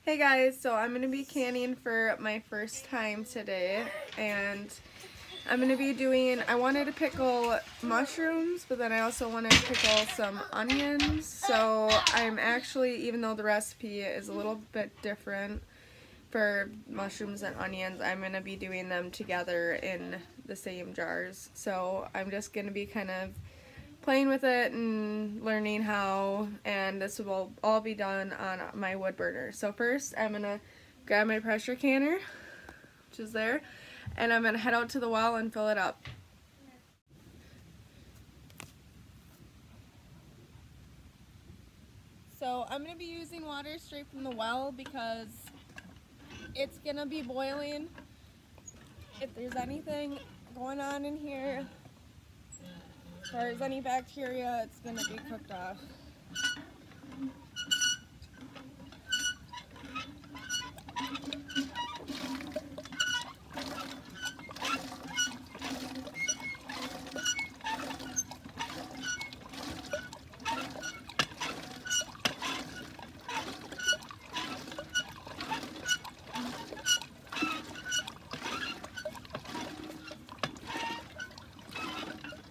Hey guys, so I'm going to be canning for my first time today, and I'm going to be doing, I wanted to pickle mushrooms, but then I also wanted to pickle some onions, so I'm actually, even though the recipe is a little bit different for mushrooms and onions, I'm going to be doing them together in the same jars, so I'm just going to be kind of playing with it and learning how, and this will all be done on my wood burner. So first I'm gonna grab my pressure canner, which is there, and I'm gonna head out to the well and fill it up. So I'm gonna be using water straight from the well because it's gonna be boiling. If there's anything going on in here, as far as any bacteria, it's going to be cooked off.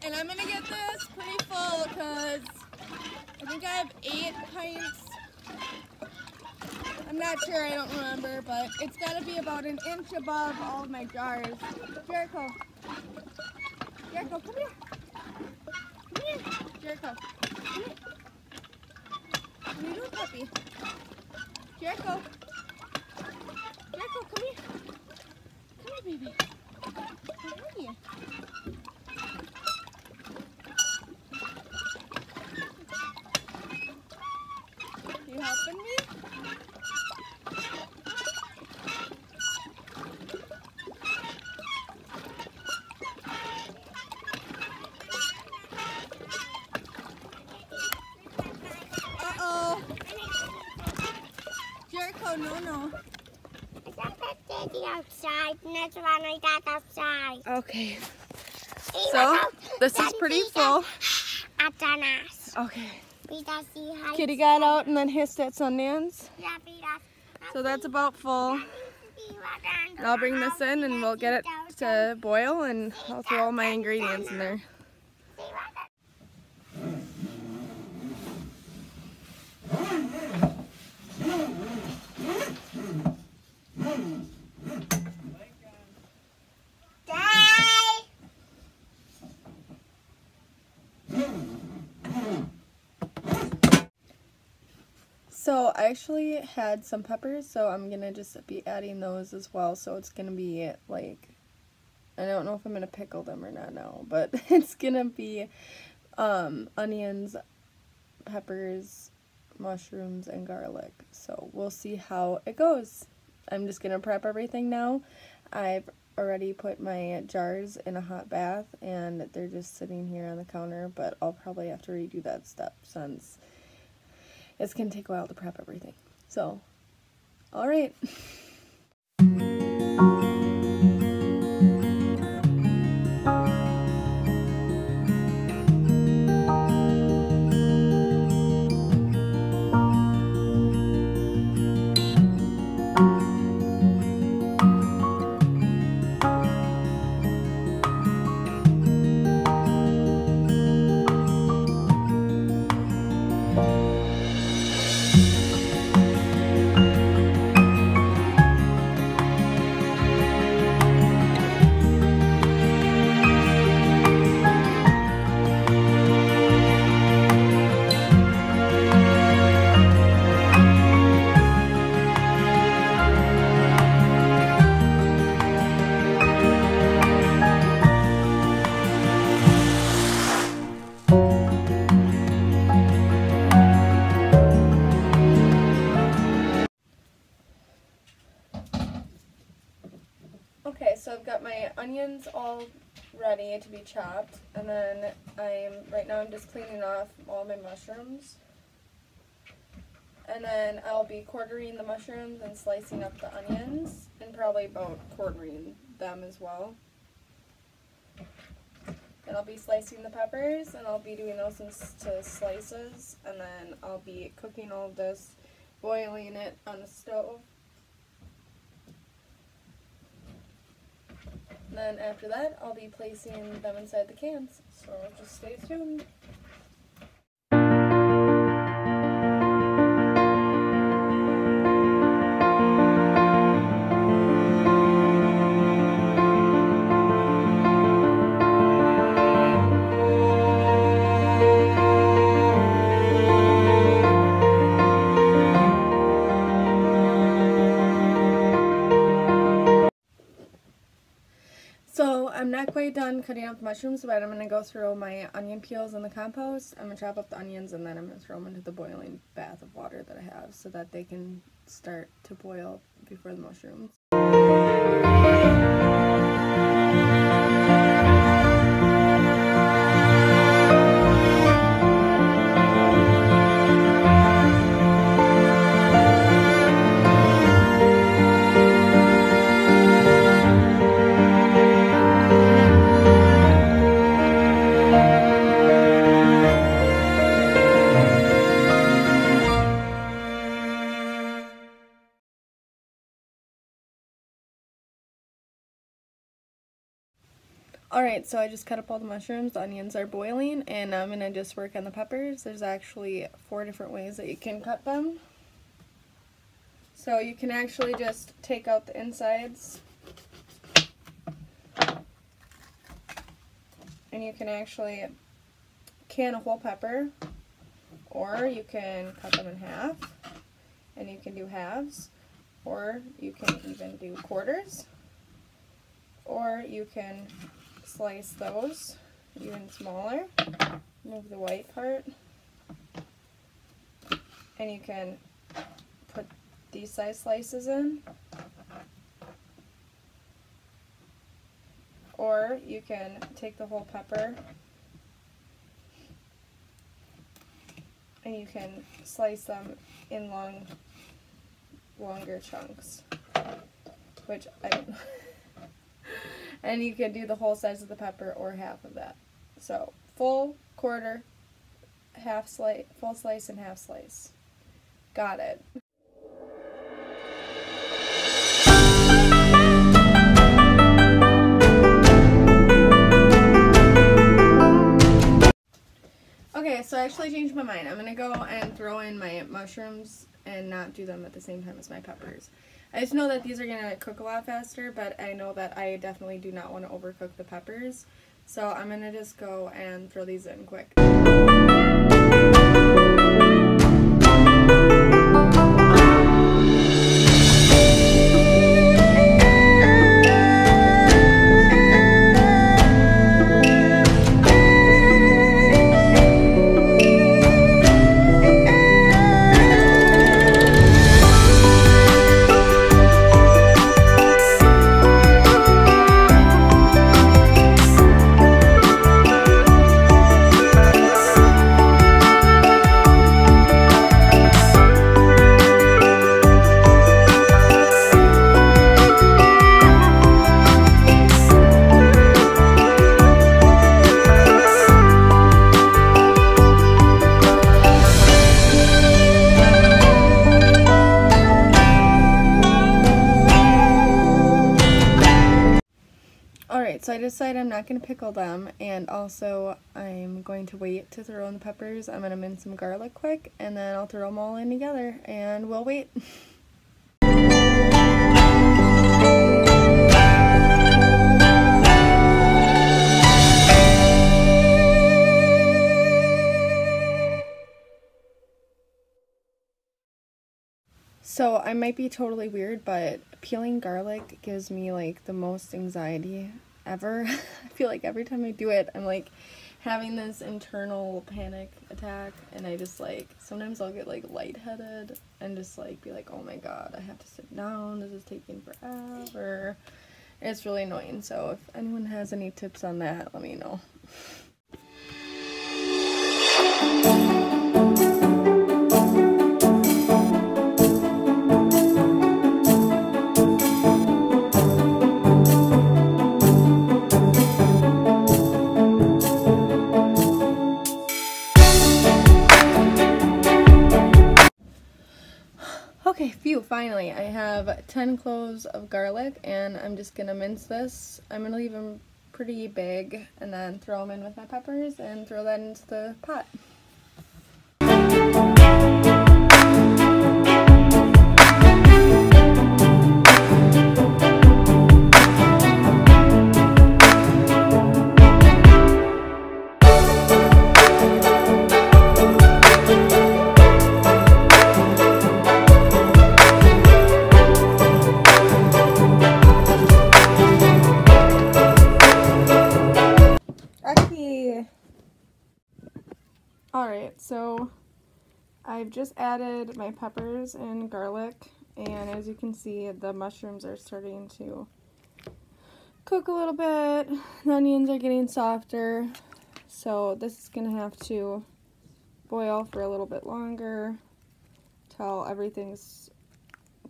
And I'm going to get this pretty full because I think I have 8 pints. I'm not sure, I don't remember, but it's got to be about an inch above all of my jars. Jericho. Jericho, come here. Come here. Jericho. Come here. What are you doing, puppy? Jericho. Jericho, come here. Come here, baby. Where are you? You helping me? Uh-oh. Jericho, no. Outside, and that's why I got outside. Okay. So, this is pretty full. Okay. Kitty got out and then hissed at Sundance. So that's about full. And I'll bring this in and we'll get it to boil, and I'll throw all my ingredients in there. So I actually had some peppers, so I'm gonna just be adding those as well. So it's gonna be like, I don't know if I'm gonna pickle them or not now, but it's gonna be onions, peppers, mushrooms, and garlic. So we'll see how it goes. I'm just gonna prep everything now. I've already put my jars in a hot bath and they're just sitting here on the counter, but I'll probably have to redo that step since it's going to take a while to prep everything. So, alright. Okay, so I've got my onions all ready to be chopped, and then right now I'm just cleaning off all my mushrooms. And then I'll be quartering the mushrooms and slicing up the onions, and probably about quartering them as well. Then I'll be slicing the peppers, and I'll be doing those into slices, and then I'll be cooking all of this boiling it on the stove. And then after that, I'll be placing them inside the cans. So just stay tuned. So I'm not quite done cutting up the mushrooms, but I'm going to go throw my onion peels in the compost. I'm going to chop up the onions and then I'm going to throw them into the boiling bath of water that I have so that they can start to boil before the mushrooms. Alright, so I just cut up all the mushrooms, the onions are boiling, and I'm going to just work on the peppers. There's actually 4 different ways that you can cut them. So you can actually just take out the insides, and you can actually can a whole pepper, or you can cut them in half, and you can do halves, or you can even do quarters, or you can slice those even smaller, remove the white part, and you can put these size slices in, or you can take the whole pepper and you can slice them in longer chunks, which I don't know. And you can do the whole size of the pepper or half of that. So full, quarter, half slice, full slice, and half slice. Got it. Okay, so I actually changed my mind. I'm gonna go and throw in my mushrooms and not do them at the same time as my peppers. I just know that these are going to cook a lot faster, but I know that I definitely do not want to overcook the peppers. So I'm going to just go and throw these in quick. Alright, so I decided I'm not going to pickle them, and also I'm going to wait to throw in the peppers. I'm going to mince some garlic quick, and then I'll throw them all in together, and we'll wait. So I might be totally weird, but peeling garlic gives me like the most anxiety ever. I feel like every time I do it, I'm like having this internal panic attack, and I just like, sometimes I'll get like lightheaded and just like be like, oh my god, I have to sit down, this is taking forever. It's really annoying, so if anyone has any tips on that, let me know. Okay, phew, finally. I have 10 cloves of garlic, and I'm just gonna mince this. I'm gonna leave them pretty big, and then throw them in with my peppers, and throw that into the pot. Alright, so I've just added my peppers and garlic, and as you can see, the mushrooms are starting to cook a little bit. The onions are getting softer, so this is going to have to boil for a little bit longer till everything's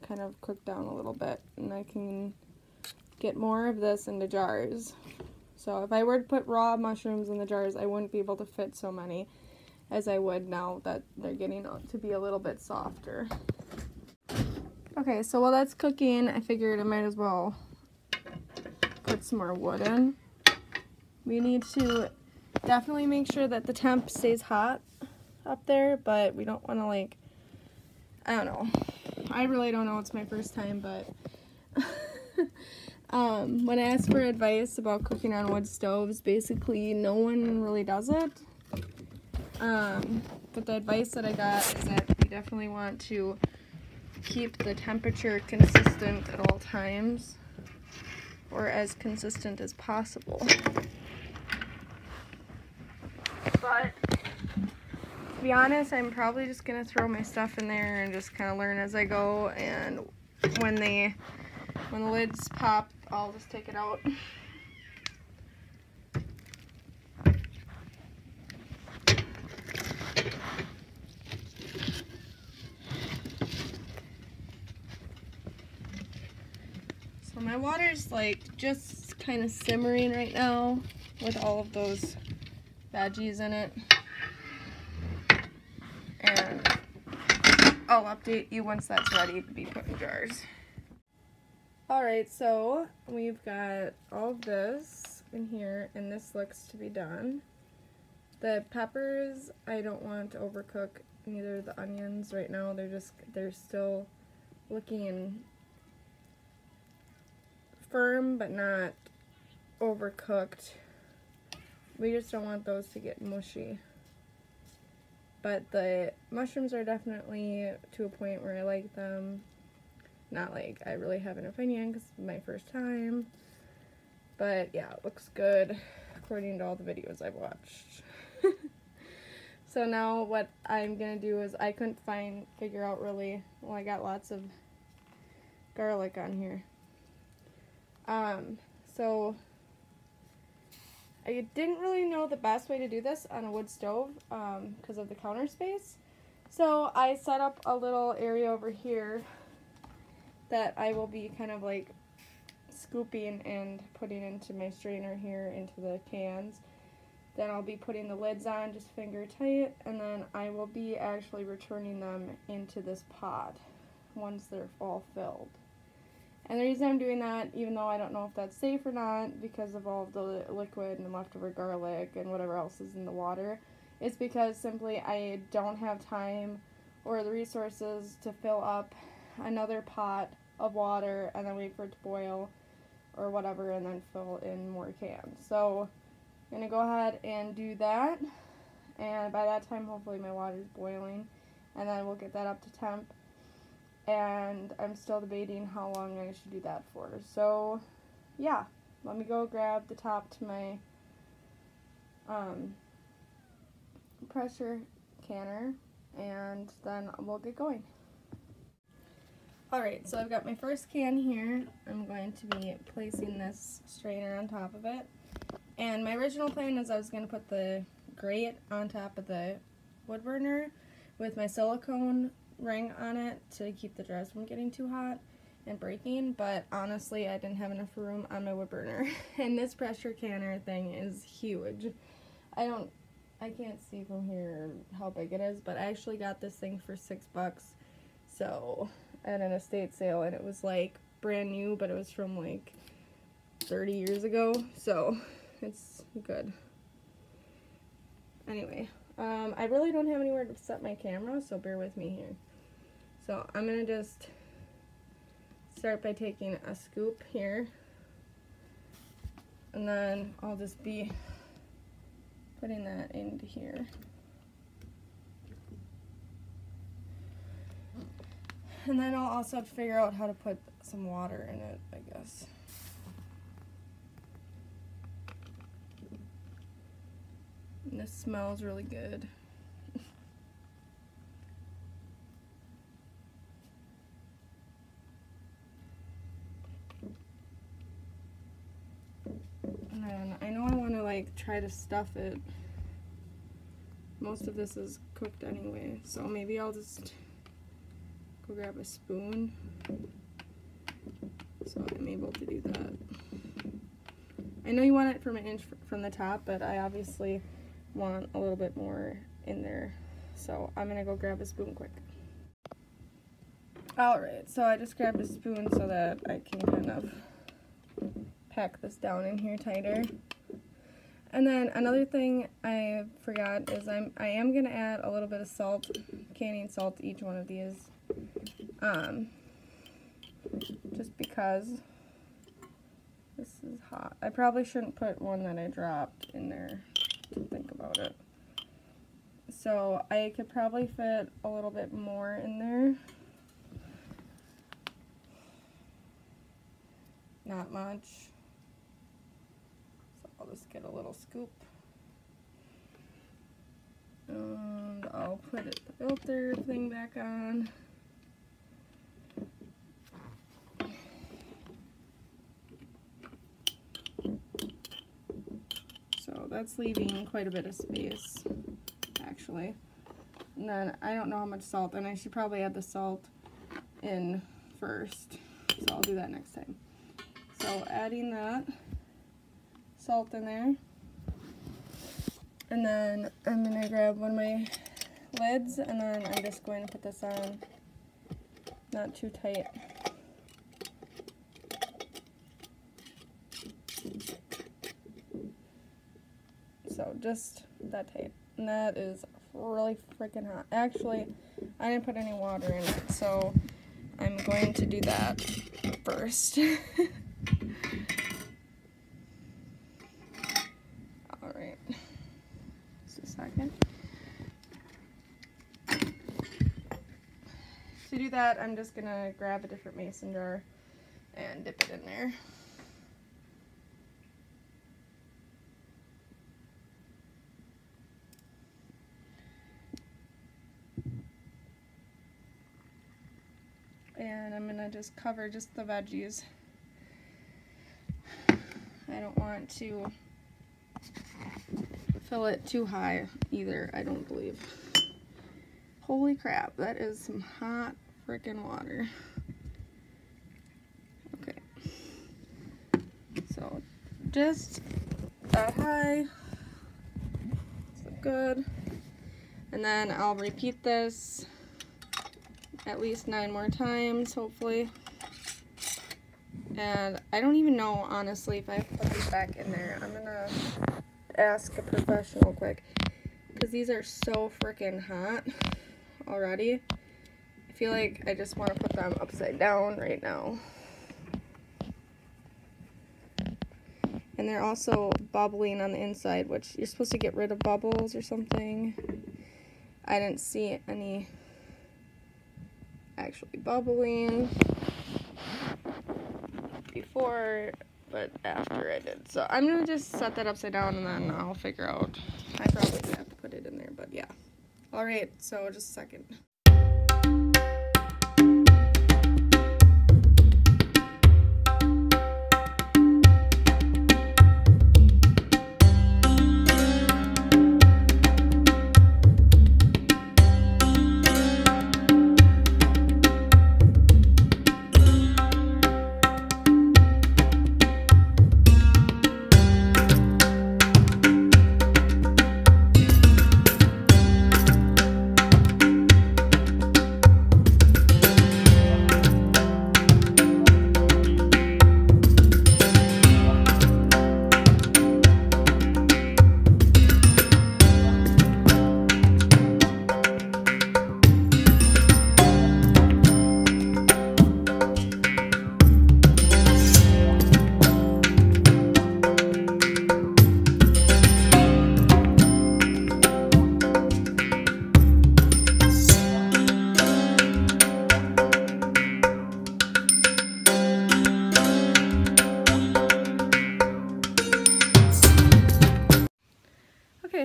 kind of cooked down a little bit, and I can get more of this into jars. So if I were to put raw mushrooms in the jars, I wouldn't be able to fit so many as I would now that they're getting to be a little bit softer. Okay, so while that's cooking, I figured I might as well put some more wood in. We need to definitely make sure that the temp stays hot up there, but we don't want to, like, I don't know. I really don't know. It's my first time, but when I asked for advice about cooking on wood stoves, basically no one really does it. But the advice that I got is that you definitely want to keep the temperature consistent at all times, or as consistent as possible. But to be honest, I'm probably just gonna throw my stuff in there and just kind of learn as I go, and when the lids pop, I'll just take it out. So my water's like just kind of simmering right now with all of those veggies in it. And I'll update you once that's ready to be put in jars. Alright, so we've got all of this in here, and this looks to be done. The peppers, I don't want to overcook, neither the onions right now. They're still looking firm but not overcooked. We just don't want those to get mushy. But the mushrooms are definitely to a point where I like them. Not like I really have an opinion because it's my first time. But yeah, it looks good according to all the videos I've watched. So now what I'm gonna do is I couldn't figure out really, well, I got lots of garlic on here. So I didn't really know the best way to do this on a wood stove because of the counter space. So I set up a little area over here that I will be kind of like scooping and putting into my strainer here into the cans. Then I'll be putting the lids on just finger tight, and then I will be actually returning them into this pot once they're all filled. And the reason I'm doing that, even though I don't know if that's safe or not because of all of the liquid and leftover garlic and whatever else is in the water, is because simply I don't have time or the resources to fill up another pot of water and then wait for it to boil or whatever and then fill in more cans. So I'm going to go ahead and do that, and by that time hopefully my water is boiling, and then we'll get that up to temp. And I'm still debating how long I should do that for. So yeah, let me go grab the top to my pressure canner, and then we'll get going. Alright, so I've got my first can here. I'm going to be placing this strainer on top of it. And my original plan is I was going to put the grate on top of the wood burner with my silicone ring on it to keep the jars from getting too hot and breaking, but honestly I didn't have enough room on my wood burner. And this pressure canner thing is huge. I can't see from here how big it is, but I actually got this thing for $6, so at an estate sale, and it was like brand new, but it was from like 30 years ago, so it's good. Anyway, I really don't have anywhere to set my camera, so bear with me here. So I'm gonna just start by taking a scoop here, and then I'll just be putting that into here. And then I'll also have to figure out how to put some water in it, I guess. And this smells really good. And then I know I want to like try to stuff it. Most of this is cooked anyway, so maybe I'll just go grab a spoon so I'm able to do that. I know you want it from an inch from the top, but I obviously want a little bit more in there, so I'm gonna go grab a spoon quick. Alright, so I just grabbed a spoon so that I can kind of pack this down in here tighter. And then another thing I forgot is I am gonna add a little bit of salt, canning salt to each one of these. Just because this is hot. I probably shouldn't put one that I dropped in there to think about it. So I could probably fit a little bit more in there. Not much. So I'll just get a little scoop. And I'll put the filter thing back on. So that's leaving quite a bit of space, actually. And then I don't know how much salt, and I should probably add the salt in first. So I'll do that next time. So adding that salt in there. And then I'm going to grab one of my lids, and then I'm just going to put this on not too tight. So just that tight. And that is really freaking hot. Actually, I didn't put any water in it, so I'm going to do that first. Alright. Just a second. To do that, I'm just going to grab a different mason jar and dip it in there. And I'm gonna just cover just the veggies. I don't want to fill it too high either, I don't believe. Holy crap, that is some hot freaking water. Okay. So just that high. So good. And then I'll repeat this at least 9 more times, hopefully. And I don't even know, honestly, if I have to put these back in there. I'm gonna ask a professional quick, because these are so freaking hot already. I feel like I just want to put them upside down right now. And they're also bubbling on the inside, which you're supposed to get rid of bubbles or something. I didn't see any actually bubbling before, but after I did. So I'm gonna just set that upside down, and then I'll figure out. I probably have to put it in there, but yeah. Alright, so just a second.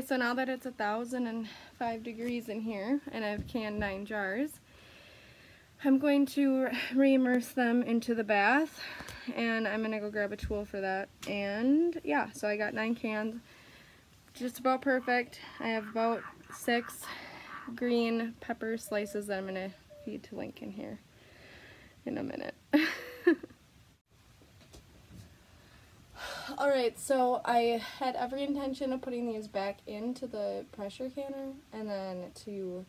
so now that it's 1,005 degrees in here, and I've canned 9 jars, I'm going to re-immerse them into the bath, and I'm going to go grab a tool for that. And yeah, so I got 9 cans, just about perfect. I have about 6 green pepper slices that I'm going to feed to Lincoln here in a minute. Alright, so I had every intention of putting these back into the pressure canner and then to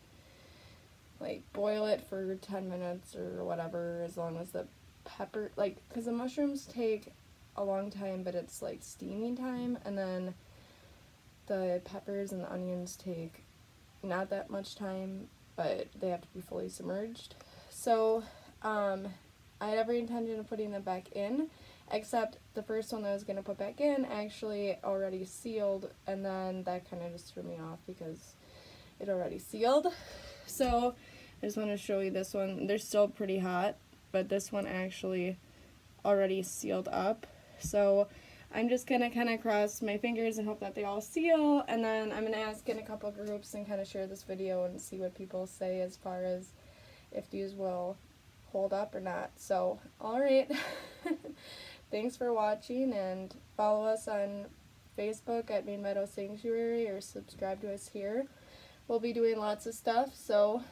like boil it for 10 minutes or whatever, as long as the pepper, like, because the mushrooms take a long time, but it's like steaming time, and then the peppers and the onions take not that much time, but they have to be fully submerged. So I had every intention of putting them back in, except the first one that I was going to put back in actually already sealed, and then that kind of just threw me off because it already sealed. So I just want to show you this one. They're still pretty hot, but this one actually already sealed up. So I'm just going to kind of cross my fingers and hope that they all seal, and then I'm going to ask in a couple groups and kind of share this video and see what people say as far as if these will hold up or not. So, alright. Thanks for watching, and follow us on Facebook at Meadow Sanctuary, or subscribe to us here. We'll be doing lots of stuff, so